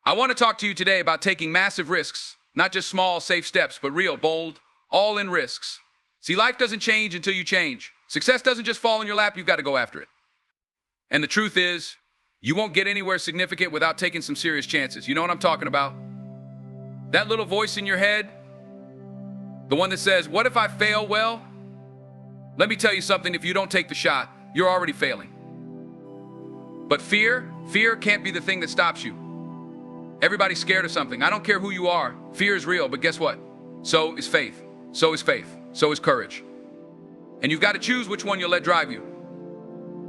I want to talk to you today about taking massive risks, not just small, safe steps, but real, bold, all-in risks. See, life doesn't change until you change. Success doesn't just fall in your lap, you've got to go after it. And the truth is, you won't get anywhere significant without taking some serious chances. You know what I'm talking about? That little voice in your head, the one that says, what if I fail? Well, let me tell you something, if you don't take the shot, you're already failing. But fear can't be the thing that stops you. Everybody's scared of something. I don't care who you are. Fear is real, but guess what? So is faith. So is faith. So is courage. And you've got to choose which one you'll let drive you.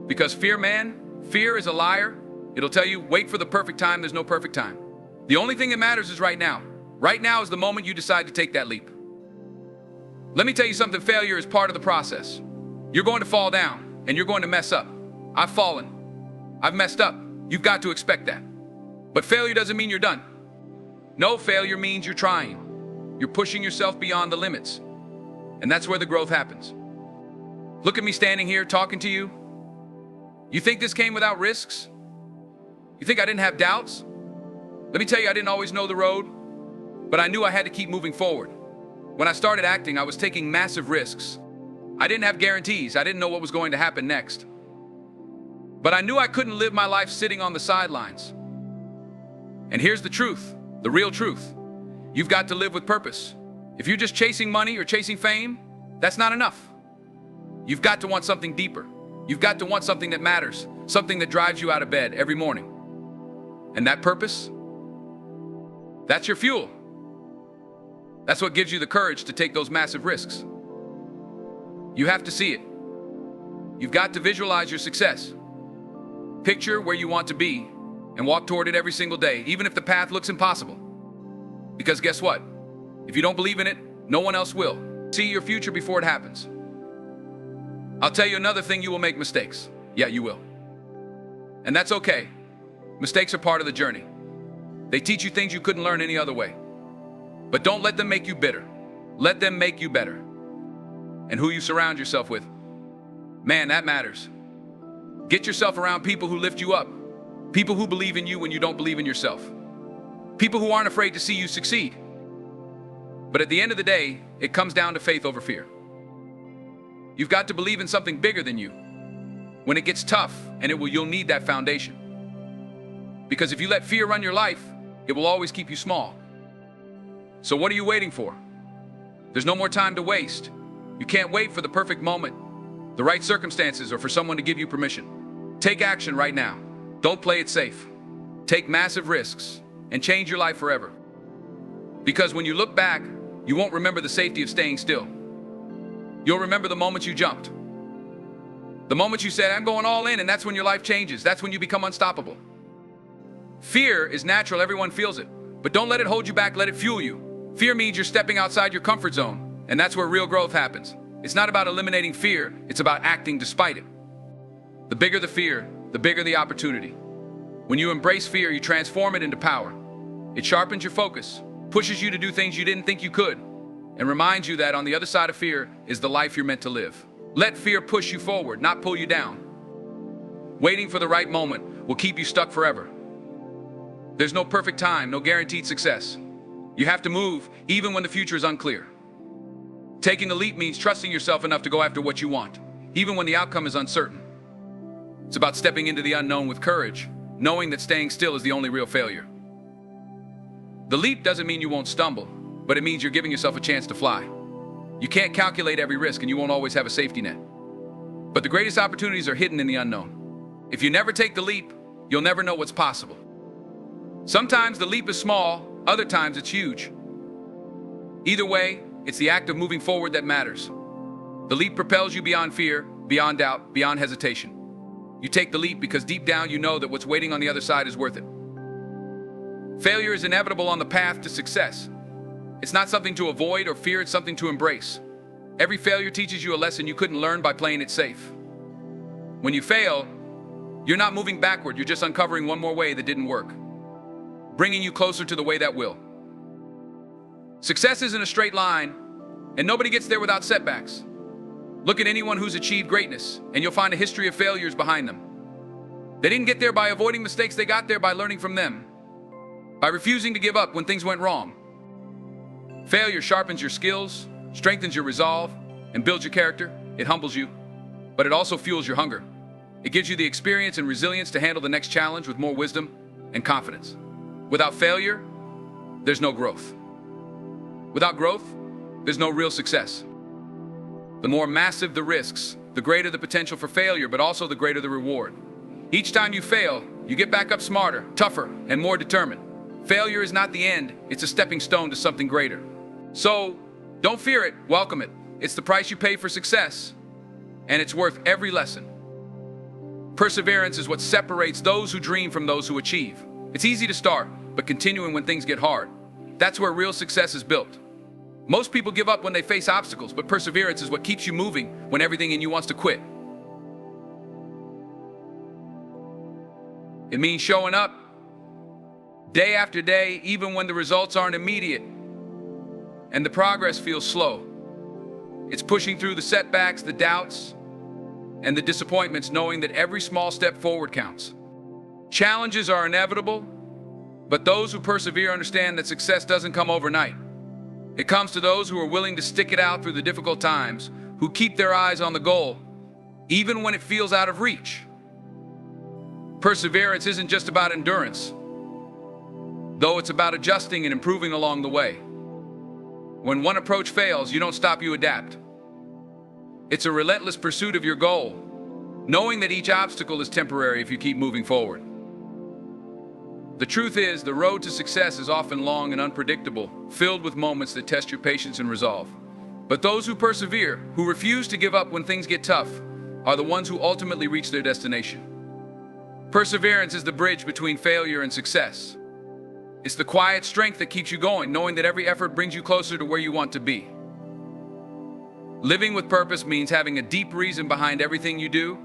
Because fear is a liar. It'll tell you, wait for the perfect time. There's no perfect time. The only thing that matters is right now. Right now is the moment you decide to take that leap. Let me tell you something, failure is part of the process. You're going to fall down and you're going to mess up. I've fallen. I've messed up. You've got to expect that. But failure doesn't mean you're done. No, failure means you're trying. You're pushing yourself beyond the limits. And that's where the growth happens. Look at me standing here talking to you. You think this came without risks? You think I didn't have doubts? Let me tell you, I didn't always know the road, but I knew I had to keep moving forward. When I started acting, I was taking massive risks. I didn't have guarantees. I didn't know what was going to happen next. But I knew I couldn't live my life sitting on the sidelines. And here's the truth, the real truth. You've got to live with purpose. If you're just chasing money or chasing fame, that's not enough. You've got to want something deeper. You've got to want something that matters, something that drives you out of bed every morning. And that purpose, that's your fuel. That's what gives you the courage to take those massive risks. You have to see it. You've got to visualize your success. Picture where you want to be and walk toward it every single day, even if the path looks impossible. Because guess what? If you don't believe in it, no one else will. See your future before it happens. I'll tell you another thing, you will make mistakes. Yeah, you will. And that's okay. Mistakes are part of the journey. They teach you things you couldn't learn any other way. But don't let them make you bitter. Let them make you better. And who you surround yourself with, man, that matters. Get yourself around people who lift you up. People who believe in you when you don't believe in yourself. People who aren't afraid to see you succeed. But at the end of the day, it comes down to faith over fear. You've got to believe in something bigger than you. When it gets tough, and you'll need that foundation. Because if you let fear run your life, it will always keep you small. So what are you waiting for? There's no more time to waste. You can't wait for the perfect moment, the right circumstances, or for someone to give you permission. Take action right now. Don't play it safe. Take massive risks and change your life forever. Because when you look back, you won't remember the safety of staying still. You'll remember the moment you jumped. The moment you said, I'm going all in, and that's when your life changes. That's when you become unstoppable. Fear is natural, everyone feels it. But don't let it hold you back, let it fuel you. Fear means you're stepping outside your comfort zone, and that's where real growth happens. It's not about eliminating fear, it's about acting despite it. The bigger the fear, the bigger the opportunity. When you embrace fear, you transform it into power. It sharpens your focus, pushes you to do things you didn't think you could, and reminds you that on the other side of fear is the life you're meant to live. Let fear push you forward, not pull you down. Waiting for the right moment will keep you stuck forever. There's no perfect time, no guaranteed success. You have to move, even when the future is unclear. Taking a leap means trusting yourself enough to go after what you want, even when the outcome is uncertain. It's about stepping into the unknown with courage, knowing that staying still is the only real failure. The leap doesn't mean you won't stumble, but it means you're giving yourself a chance to fly. You can't calculate every risk, and you won't always have a safety net. But the greatest opportunities are hidden in the unknown. If you never take the leap, you'll never know what's possible. Sometimes the leap is small, other times it's huge. Either way, it's the act of moving forward that matters. The leap propels you beyond fear, beyond doubt, beyond hesitation. You take the leap because deep down you know that what's waiting on the other side is worth it. Failure is inevitable on the path to success. It's not something to avoid or fear, it's something to embrace. Every failure teaches you a lesson you couldn't learn by playing it safe. When you fail, you're not moving backward, you're just uncovering one more way that didn't work, bringing you closer to the way that will. Success isn't a straight line, and nobody gets there without setbacks. Look at anyone who's achieved greatness, and you'll find a history of failures behind them. They didn't get there by avoiding mistakes, they got there by learning from them. by refusing to give up when things went wrong. Failure sharpens your skills, strengthens your resolve, and builds your character. It humbles you, but it also fuels your hunger. It gives you the experience and resilience to handle the next challenge with more wisdom and confidence. Without failure, there's no growth. Without growth, there's no real success. The more massive the risks, the greater the potential for failure, but also the greater the reward. Each time you fail, you get back up smarter, tougher, and more determined. Failure is not the end, it's a stepping stone to something greater. So, don't fear it, welcome it. It's the price you pay for success, and it's worth every lesson. Perseverance is what separates those who dream from those who achieve. It's easy to start, but continuing when things get hard. That's where real success is built. Most people give up when they face obstacles, but perseverance is what keeps you moving when everything in you wants to quit. It means showing up day after day, even when the results aren't immediate and the progress feels slow. It's pushing through the setbacks, the doubts, and the disappointments, knowing that every small step forward counts. Challenges are inevitable, but those who persevere understand that success doesn't come overnight. It comes to those who are willing to stick it out through the difficult times, who keep their eyes on the goal, even when it feels out of reach. Perseverance isn't just about endurance, though it's about adjusting and improving along the way. When one approach fails, you don't stop, you adapt. It's a relentless pursuit of your goal, knowing that each obstacle is temporary if you keep moving forward. The truth is, the road to success is often long and unpredictable, filled with moments that test your patience and resolve. But those who persevere, who refuse to give up when things get tough, are the ones who ultimately reach their destination. Perseverance is the bridge between failure and success. It's the quiet strength that keeps you going, knowing that every effort brings you closer to where you want to be. Living with purpose means having a deep reason behind everything you do.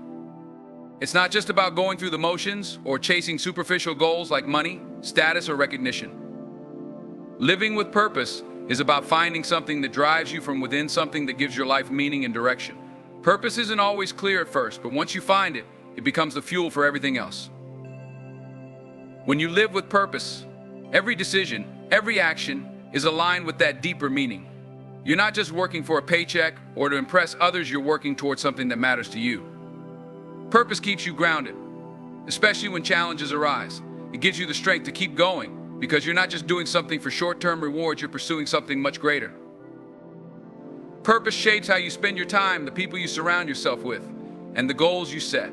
It's not just about going through the motions or chasing superficial goals like money, status, or recognition. Living with purpose is about finding something that drives you from within, something that gives your life meaning and direction. Purpose isn't always clear at first, but once you find it, it becomes the fuel for everything else. When you live with purpose, every decision, every action is aligned with that deeper meaning. You're not just working for a paycheck or to impress others, you're working towards something that matters to you. Purpose keeps you grounded, especially when challenges arise. It gives you the strength to keep going because you're not just doing something for short-term rewards, you're pursuing something much greater. Purpose shapes how you spend your time, the people you surround yourself with, and the goals you set.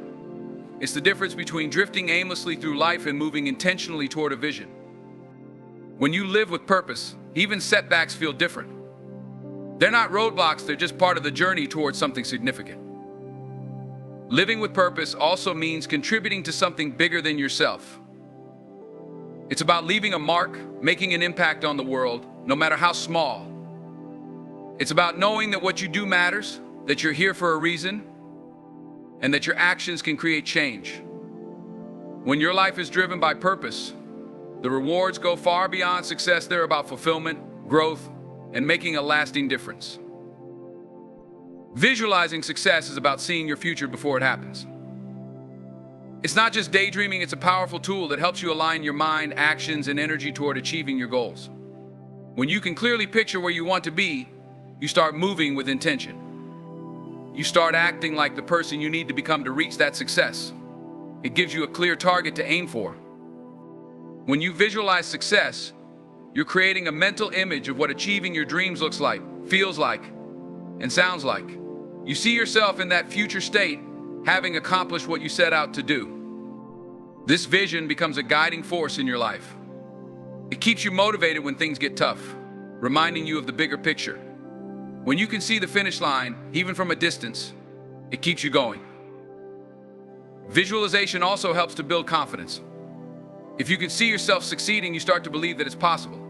It's the difference between drifting aimlessly through life and moving intentionally toward a vision. When you live with purpose, even setbacks feel different. They're not roadblocks, they're just part of the journey towards something significant. Living with purpose also means contributing to something bigger than yourself. It's about leaving a mark, making an impact on the world, no matter how small. It's about knowing that what you do matters, that you're here for a reason, and that your actions can create change. When your life is driven by purpose, the rewards go far beyond success. They're about fulfillment, growth, and making a lasting difference. Visualizing success is about seeing your future before it happens. It's not just daydreaming, it's a powerful tool that helps you align your mind, actions, and energy toward achieving your goals. When you can clearly picture where you want to be, you start moving with intention. You start acting like the person you need to become to reach that success. It gives you a clear target to aim for. When you visualize success, you're creating a mental image of what achieving your dreams looks like, feels like, and sounds like. You see yourself in that future state, having accomplished what you set out to do. This vision becomes a guiding force in your life. It keeps you motivated when things get tough, reminding you of the bigger picture. When you can see the finish line, even from a distance, it keeps you going. Visualization also helps to build confidence. If you can see yourself succeeding, you start to believe that it's possible.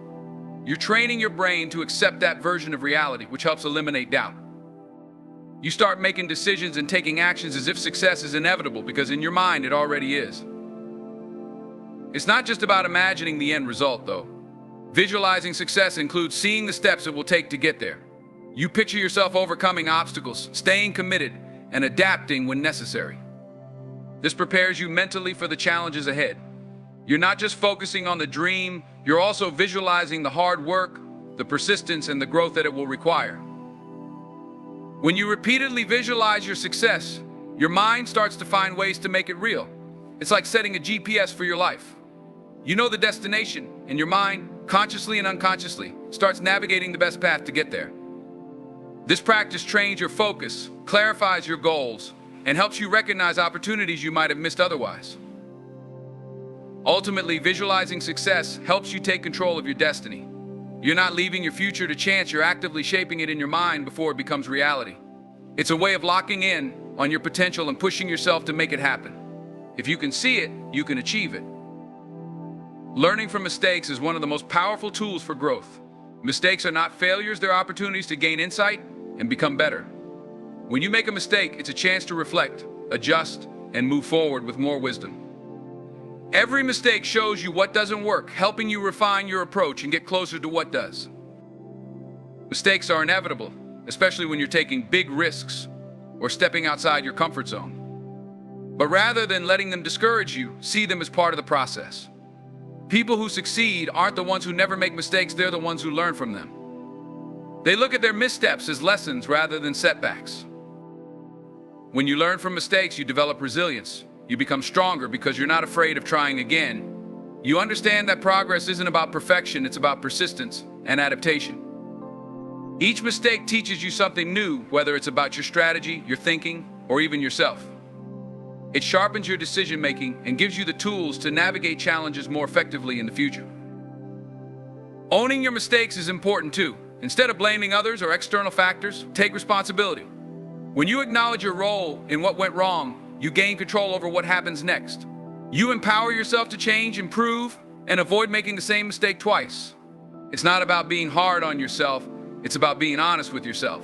You're training your brain to accept that version of reality, which helps eliminate doubt. You start making decisions and taking actions as if success is inevitable because in your mind it already is. It's not just about imagining the end result, though. Visualizing success includes seeing the steps it will take to get there. You picture yourself overcoming obstacles, staying committed, and adapting when necessary. This prepares you mentally for the challenges ahead. You're not just focusing on the dream, you're also visualizing the hard work, the persistence, and the growth that it will require. When you repeatedly visualize your success, your mind starts to find ways to make it real. It's like setting a GPS for your life. You know the destination, and your mind, consciously and unconsciously, starts navigating the best path to get there. This practice trains your focus, clarifies your goals, and helps you recognize opportunities you might have missed otherwise. Ultimately, visualizing success helps you take control of your destiny. You're not leaving your future to chance, you're actively shaping it in your mind before it becomes reality. It's a way of locking in on your potential and pushing yourself to make it happen. If you can see it, you can achieve it. Learning from mistakes is one of the most powerful tools for growth. Mistakes are not failures, they're opportunities to gain insight and become better. When you make a mistake, it's a chance to reflect, adjust, and move forward with more wisdom. Every mistake shows you what doesn't work, helping you refine your approach and get closer to what does. Mistakes are inevitable, especially when you're taking big risks or stepping outside your comfort zone. But rather than letting them discourage you, see them as part of the process. People who succeed aren't the ones who never make mistakes, they're the ones who learn from them. They look at their missteps as lessons rather than setbacks. When you learn from mistakes, you develop resilience. You become stronger because you're not afraid of trying again. You understand that progress isn't about perfection, it's about persistence and adaptation. Each mistake teaches you something new, whether it's about your strategy, your thinking, or even yourself. It sharpens your decision-making and gives you the tools to navigate challenges more effectively in the future. Owning your mistakes is important too. Instead of blaming others or external factors, take responsibility. When you acknowledge your role in what went wrong, you gain control over what happens next. You empower yourself to change, improve, and avoid making the same mistake twice. It's not about being hard on yourself, it's about being honest with yourself.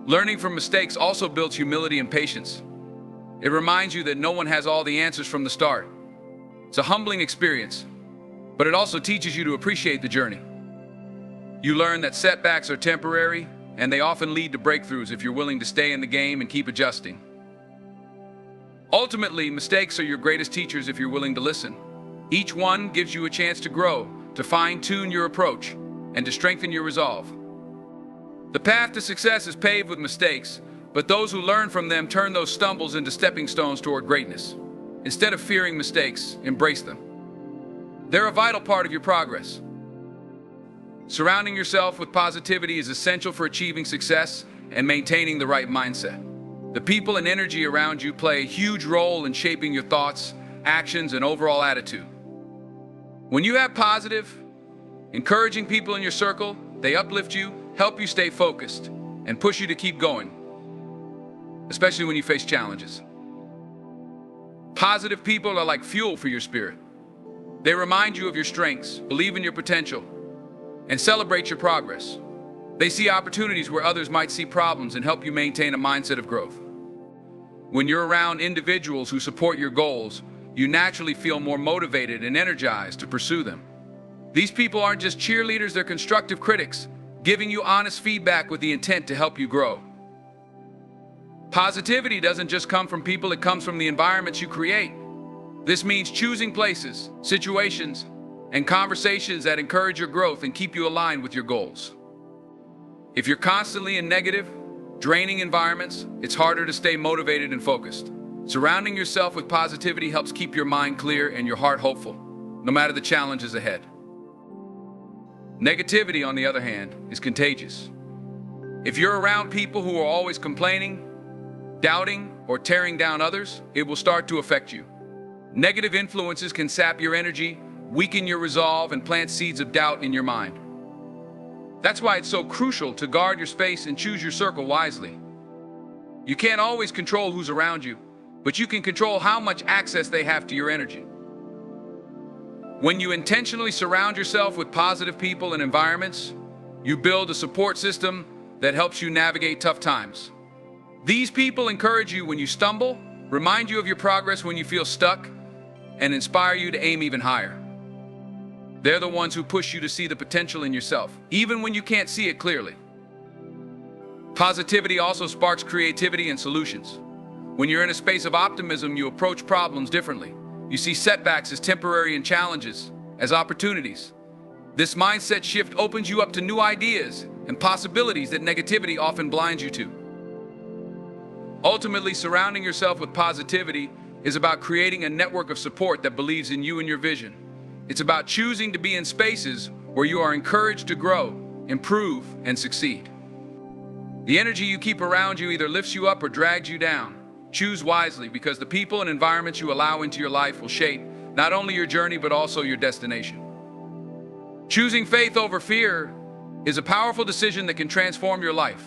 Learning from mistakes also builds humility and patience. It reminds you that no one has all the answers from the start. It's a humbling experience, but it also teaches you to appreciate the journey. You learn that setbacks are temporary, and they often lead to breakthroughs if you're willing to stay in the game and keep adjusting. Ultimately, mistakes are your greatest teachers if you're willing to listen. Each one gives you a chance to grow, to fine-tune your approach, and to strengthen your resolve. The path to success is paved with mistakes, but those who learn from them turn those stumbles into stepping stones toward greatness. Instead of fearing mistakes, embrace them. They're a vital part of your progress. Surrounding yourself with positivity is essential for achieving success and maintaining the right mindset. The people and energy around you play a huge role in shaping your thoughts, actions, and overall attitude. When you have positive, encouraging people in your circle, they uplift you, help you stay focused, and push you to keep going, especially when you face challenges. Positive people are like fuel for your spirit. They remind you of your strengths, believe in your potential, and celebrate your progress. They see opportunities where others might see problems and help you maintain a mindset of growth. When you're around individuals who support your goals, you naturally feel more motivated and energized to pursue them. These people aren't just cheerleaders, they're constructive critics, giving you honest feedback with the intent to help you grow. Positivity doesn't just come from people, it comes from the environments you create. This means choosing places, situations, and conversations that encourage your growth and keep you aligned with your goals. If you're constantly in negative, draining environments, it's harder to stay motivated and focused. Surrounding yourself with positivity helps keep your mind clear and your heart hopeful, no matter the challenges ahead. Negativity, on the other hand, is contagious. If you're around people who are always complaining, doubting, or tearing down others, it will start to affect you. Negative influences can sap your energy, weaken your resolve, and plant seeds of doubt in your mind. That's why it's so crucial to guard your space and choose your circle wisely. You can't always control who's around you, but you can control how much access they have to your energy. When you intentionally surround yourself with positive people and environments, you build a support system that helps you navigate tough times. These people encourage you when you stumble, remind you of your progress when you feel stuck, and inspire you to aim even higher. They're the ones who push you to see the potential in yourself, even when you can't see it clearly. Positivity also sparks creativity and solutions. When you're in a space of optimism, you approach problems differently. You see setbacks as temporary and challenges as opportunities. This mindset shift opens you up to new ideas and possibilities that negativity often blinds you to. Ultimately, surrounding yourself with positivity is about creating a network of support that believes in you and your vision. It's about choosing to be in spaces where you are encouraged to grow, improve, and succeed. The energy you keep around you either lifts you up or drags you down. Choose wisely, because the people and environments you allow into your life will shape not only your journey but also your destination. Choosing faith over fear is a powerful decision that can transform your life.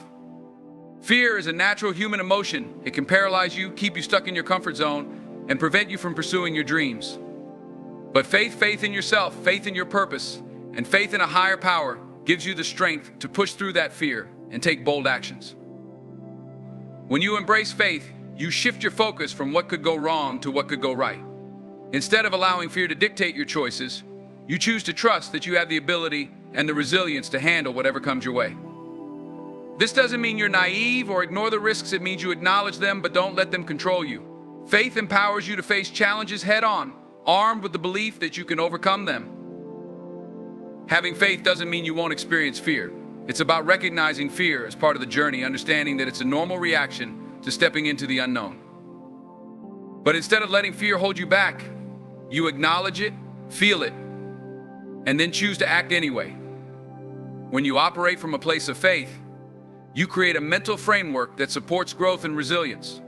Fear is a natural human emotion. It can paralyze you, keep you stuck in your comfort zone, and prevent you from pursuing your dreams. But faith in yourself, faith in your purpose, and faith in a higher power gives you the strength to push through that fear and take bold actions. When you embrace faith, you shift your focus from what could go wrong to what could go right. Instead of allowing fear to dictate your choices, you choose to trust that you have the ability and the resilience to handle whatever comes your way. This doesn't mean you're naive or ignore the risks. It means you acknowledge them, but don't let them control you. Faith empowers you to face challenges head-on, armed with the belief that you can overcome them. Having faith doesn't mean you won't experience fear. It's about recognizing fear as part of the journey, understanding that it's a normal reaction to stepping into the unknown. But instead of letting fear hold you back, you acknowledge it, feel it, and then choose to act anyway. When you operate from a place of faith, you create a mental framework that supports growth and resilience.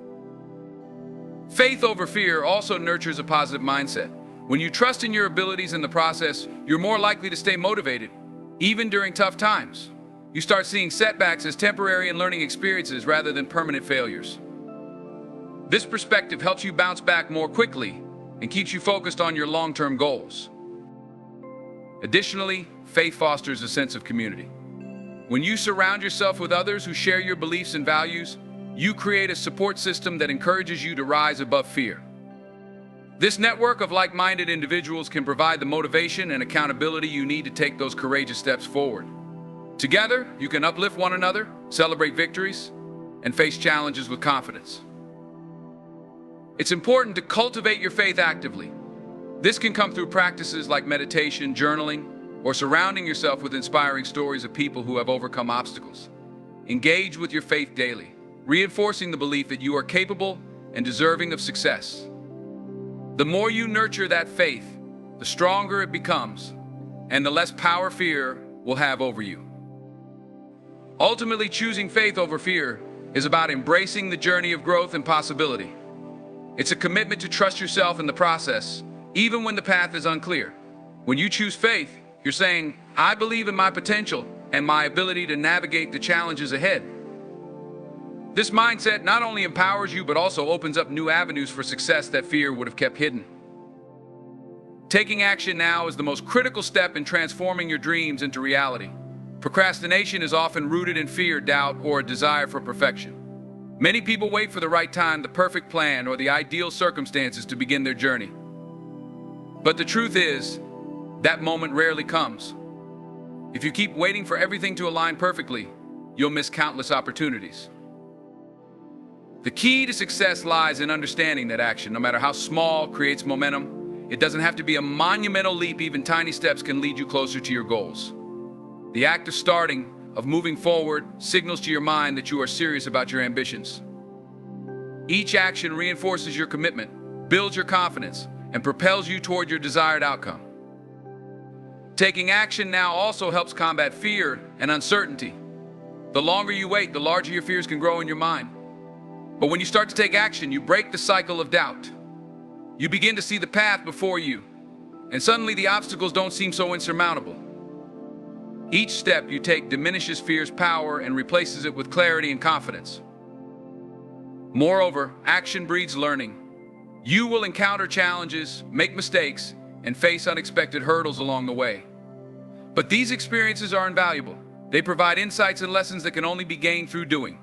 Faith over fear also nurtures a positive mindset. When you trust in your abilities in the process, you're more likely to stay motivated, even during tough times. You start seeing setbacks as temporary and learning experiences rather than permanent failures. This perspective helps you bounce back more quickly and keeps you focused on your long-term goals. Additionally, faith fosters a sense of community. When you surround yourself with others who share your beliefs and values, you create a support system that encourages you to rise above fear. This network of like-minded individuals can provide the motivation and accountability you need to take those courageous steps forward. Together, you can uplift one another, celebrate victories, and face challenges with confidence. It's important to cultivate your faith actively. This can come through practices like meditation, journaling, or surrounding yourself with inspiring stories of people who have overcome obstacles. Engage with your faith daily, reinforcing the belief that you are capable and deserving of success. The more you nurture that faith, the stronger it becomes, and the less power fear will have over you. Ultimately, choosing faith over fear is about embracing the journey of growth and possibility. It's a commitment to trust yourself in the process, even when the path is unclear. When you choose faith, you're saying, I believe in my potential and my ability to navigate the challenges ahead. This mindset not only empowers you, but also opens up new avenues for success that fear would have kept hidden. Taking action now is the most critical step in transforming your dreams into reality. Procrastination is often rooted in fear, doubt, or a desire for perfection. Many people wait for the right time, the perfect plan, or the ideal circumstances to begin their journey. But the truth is, that moment rarely comes. If you keep waiting for everything to align perfectly, you'll miss countless opportunities. The key to success lies in understanding that action, no matter how small, creates momentum. It doesn't have to be a monumental leap. Even tiny steps can lead you closer to your goals. The act of starting, of moving forward, signals to your mind that you are serious about your ambitions. Each action reinforces your commitment, builds your confidence, and propels you toward your desired outcome. Taking action now also helps combat fear and uncertainty. The longer you wait, the larger your fears can grow in your mind. But when you start to take action, you break the cycle of doubt. You begin to see the path before you, and suddenly the obstacles don't seem so insurmountable. Each step you take diminishes fear's power and replaces it with clarity and confidence. Moreover, action breeds learning. You will encounter challenges, make mistakes, and face unexpected hurdles along the way. But these experiences are invaluable. They provide insights and lessons that can only be gained through doing.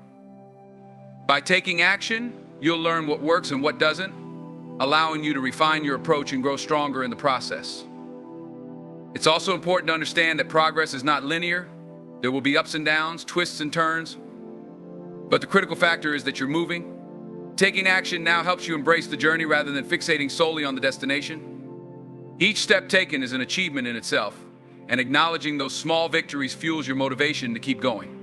By taking action, you'll learn what works and what doesn't, allowing you to refine your approach and grow stronger in the process. It's also important to understand that progress is not linear. There will be ups and downs, twists and turns. But the critical factor is that you're moving, Taking action now helps you embrace the journey rather than fixating solely on the destination. Each step taken is an achievement in itself, and acknowledging those small victories fuels your motivation to keep going.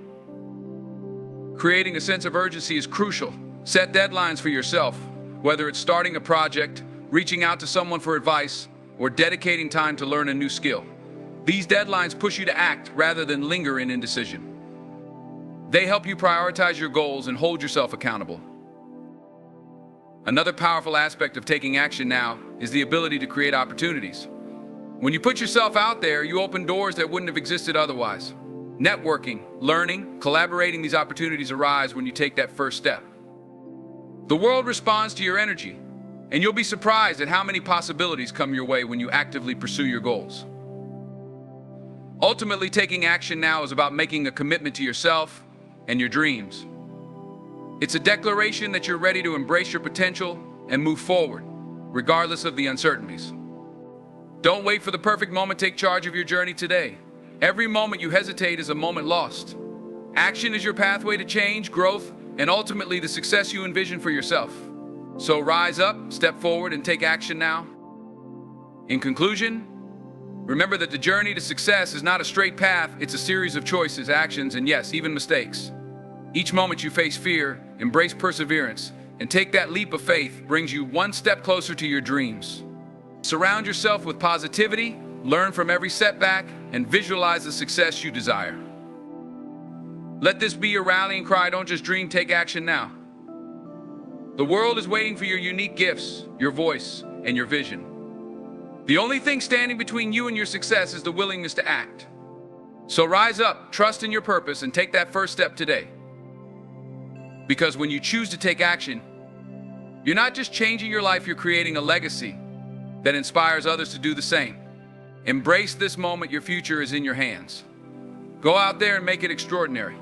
Creating a sense of urgency is crucial. Set deadlines for yourself, whether it's starting a project, reaching out to someone for advice, or dedicating time to learn a new skill. These deadlines push you to act rather than linger in indecision. They help you prioritize your goals and hold yourself accountable. Another powerful aspect of taking action now is the ability to create opportunities. When you put yourself out there, you open doors that wouldn't have existed otherwise. Networking, learning, collaborating, these opportunities arise when you take that first step. The world responds to your energy, and you'll be surprised at how many possibilities come your way when you actively pursue your goals. Ultimately, taking action now is about making a commitment to yourself and your dreams. It's a declaration that you're ready to embrace your potential and move forward, regardless of the uncertainties. Don't wait for the perfect moment. Take charge of your journey today. Every moment you hesitate is a moment lost. Action is your pathway to change, growth, and ultimately the success you envision for yourself. So rise up, step forward, and take action now. In conclusion, remember that the journey to success is not a straight path. It's a series of choices, actions, and yes, even mistakes. Each moment you face fear, embrace perseverance, and take that leap of faith brings you one step closer to your dreams. Surround yourself with positivity, learn from every setback, and visualize the success you desire. Let this be your rallying cry. Don't just dream, take action now. The world is waiting for your unique gifts, your voice, and your vision. The only thing standing between you and your success is the willingness to act. So rise up, trust in your purpose, and take that first step today. Because when you choose to take action, you're not just changing your life, you're creating a legacy that inspires others to do the same. Embrace this moment. Your future is in your hands. Go out there and make it extraordinary.